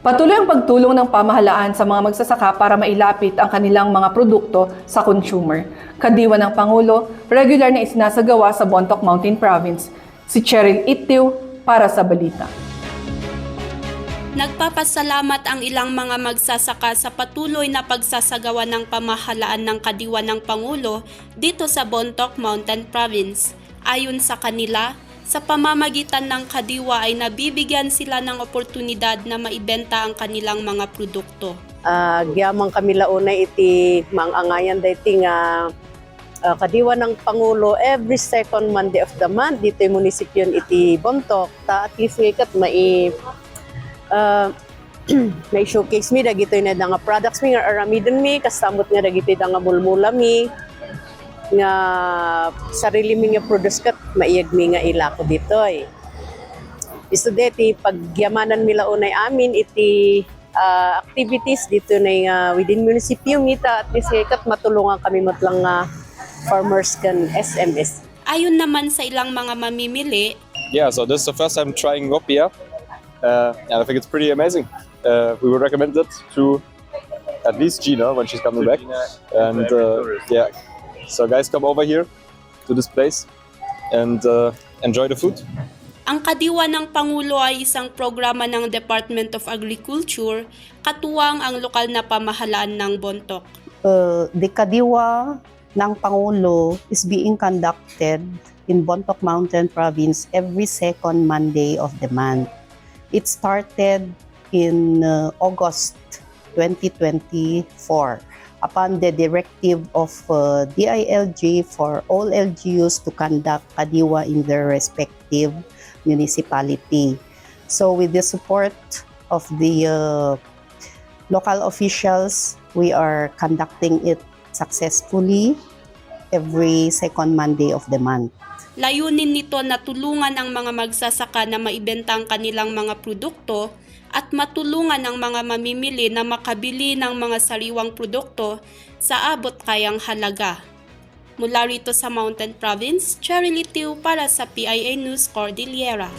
Patuloy ang pagtulong ng pamahalaan sa mga magsasaka para mailapit ang kanilang mga produkto sa consumer. Kadiwa ng Pangulo, regular na isinasagawa sa Bontoc Mountain Province. Si Cheryl Itiu para sa Balita. Nagpapasalamat ang ilang mga magsasaka sa patuloy na pagsasagawa ng pamahalaan ng kadiwa ng Pangulo dito sa Bontoc Mountain Province. Ayon sa kanila, sa pamamagitan ng kadiwa ay nabibigyan sila ng oportunidad na maibenta ang kanilang mga produkto. Gyamang kami launay iti mangangayan dayti nga kadiwa ng Pangulo every second Monday of the month dito yung munisipyo iti Bontoc. At least ikat may showcase mi dagito na nga products mi nga aramidon mi kasamot nga dagito nga mulmula mi nga sarili mi nga produce kat maiyag mi nga ilako dito ay. Isto deti pagyamanan mi launay amin iti activities dito na within municipio mita at least kat matulungan kami matlang farmers kan SMS. Ayon naman sa ilang mga mamimili, yeah, so this is the first time trying Ngopia, and I think it's pretty amazing. We would recommend it to at least Gina when she's coming back, and yeah, so guys, come over here to this place and enjoy the food. ang kadiwa ng Pangulo ay isang programa ng Department of Agriculture, katuwang ang lokal na pamahalaan ng Bontoc. The kadiwa ng Pangulo is being conducted in Bontoc Mountain Province every second Monday of the month. It started in August 2024 upon the directive of DILG for all LGUs to conduct kadiwa in their respective municipality. So with the support of the local officials, we are conducting it successfully every second Monday of the month. Layunin nito na tulungan ang mga magsasaka na maibenta ang kanilang mga produkto at matulungan ang mga mamimili na makabili ng mga sariwang produkto sa abot kayang halaga. Mula rito sa Mountain Province, Cheryl Itiu para sa PIA News Cordillera.